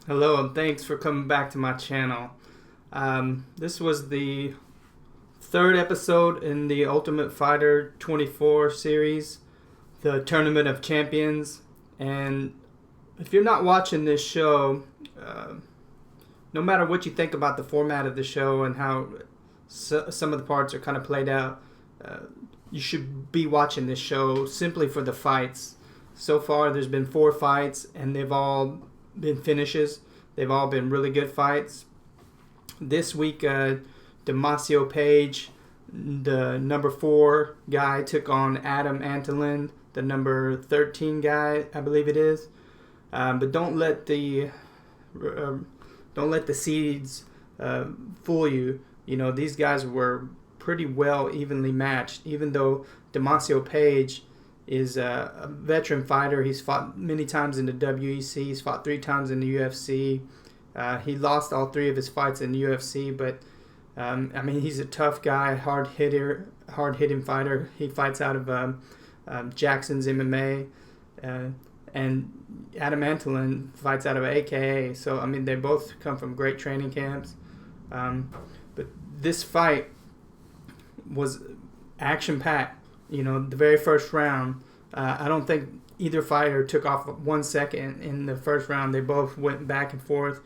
Hello and thanks for coming back to my channel. This was the third episode in the Ultimate Fighter 24 series, the Tournament of Champions. And if you're not watching this show, no matter what you think about the format of the show and how some of the parts are kind of played out, you should be watching this show simply for the fights. So far, there's been 4 fights, and they've all been finishes. They've all been really good fights. This week, Damacio Page, the number 4 guy, took on Adam Antolin, the number 13 guy, I believe it is. But don't let the seeds fool you. You know, these guys were pretty well evenly matched, even though Damacio Page is a veteran fighter. He's fought many times in the WEC. He's fought 3 times in the UFC. He lost all 3 of his fights in the UFC, but he's a tough guy, hard-hitting fighter. He fights out of Jackson's MMA, and Adam Antolin fights out of AKA. So, they both come from great training camps. But this fight was action-packed. You know, the very first round, I don't think either fighter took off 1 second in the first round. They both went back and forth.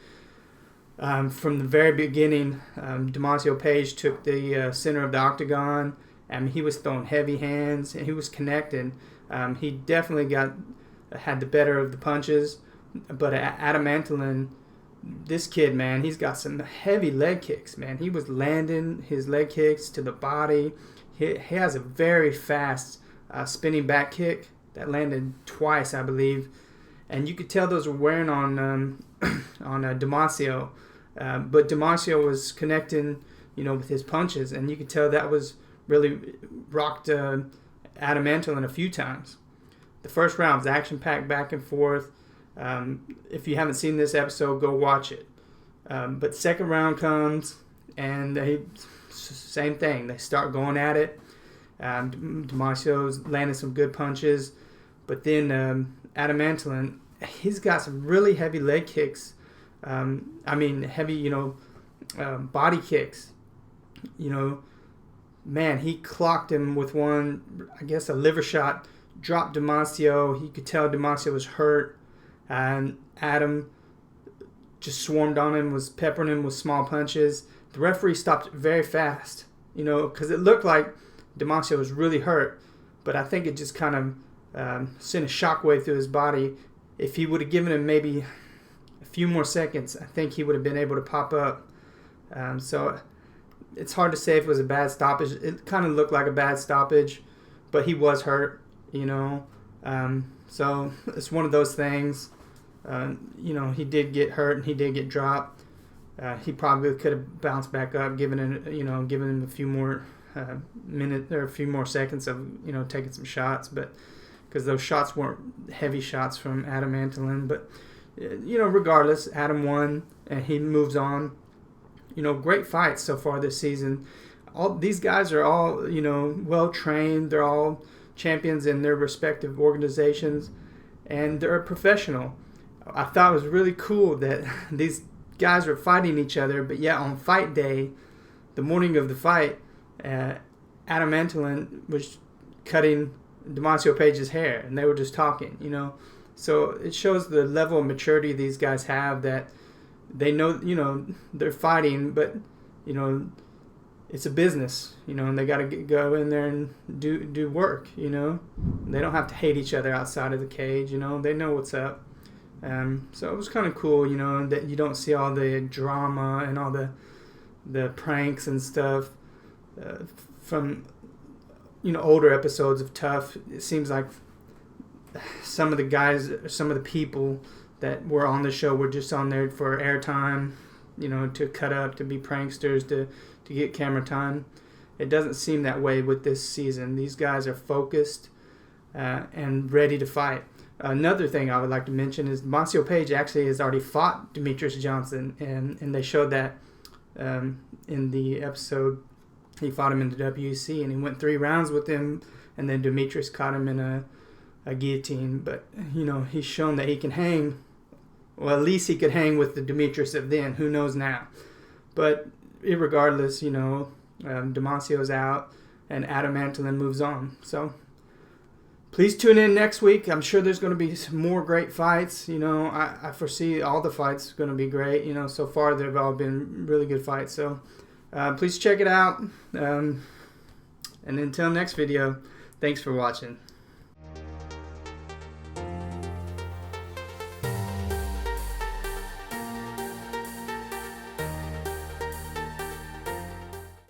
From the very beginning, Damacio Page took the center of the octagon. He was throwing heavy hands, and he was connecting. He definitely had the better of the punches. But Adam Antolin, this kid, man, he's got some heavy leg kicks, man. He was landing his leg kicks to the body. He has a very fast spinning back kick that landed twice, I believe, and you could tell those were wearing on Damacio, but Damacio was connecting, with his punches, and you could tell that was really rocked Adam Antolin a few times. The first round was action-packed, back and forth. If you haven't seen this episode, go watch it. But second round comes, and same thing. They start going at it. Damacio's landing some good punches. But then Adam Antolin, he's got some really heavy leg kicks. Heavy, body kicks. Man, he clocked him with one, I guess a liver shot, dropped Damacio. He could tell Damacio was hurt. And Adam just swarmed on him, was peppering him with small punches. The referee stopped very fast, because it looked like Damacio was really hurt, but I think it just kind of sent a shockwave through his body. If he would have given him maybe a few more seconds, I think he would have been able to pop up. So it's hard to say if it was a bad stoppage. It kind of looked like a bad stoppage, but he was hurt, So it's one of those things. He did get hurt and he did get dropped. He probably could have bounced back up, given him a few more minutes or a few more seconds of taking some shots, but because those shots weren't heavy shots from Adam Antolin. But regardless, Adam won and he moves on. Great fights so far this season. All these guys are all well trained. They're all champions in their respective organizations, and they're professional. I thought it was really cool that these guys were fighting each other, but yet on fight day, the morning of the fight, Adam Antolin was cutting Damacio Page's hair, and they were just talking, So it shows the level of maturity these guys have, that they know, they're fighting, but, it's a business, and they got to go in there and do work, They don't have to hate each other outside of the cage, They know what's up. So it was kind of cool, that you don't see all the drama and all the pranks and stuff from, older episodes of TUF. It seems like some of the guys, some of the people that were on the show were just on there for airtime, to cut up, to be pranksters, to get camera time. It doesn't seem that way with this season. These guys are focused and ready to fight. Another thing I would like to mention is Damacio Page actually has already fought Demetrius Johnson, and they showed that in the episode. He fought him in the WEC, and he went 3 rounds with him, and then Demetrius caught him in a guillotine. But, he's shown that he can hang Well, at least he could hang with the Demetrius of then. Who knows now? But irregardless, you know, Damacio's out and Adam Antolin moves on. So please tune in next week. I'm sure there's going to be some more great fights. You know, I foresee all the fights going to be great. You know, so far they've all been really good fights. So please check it out. And until next video, thanks for watching.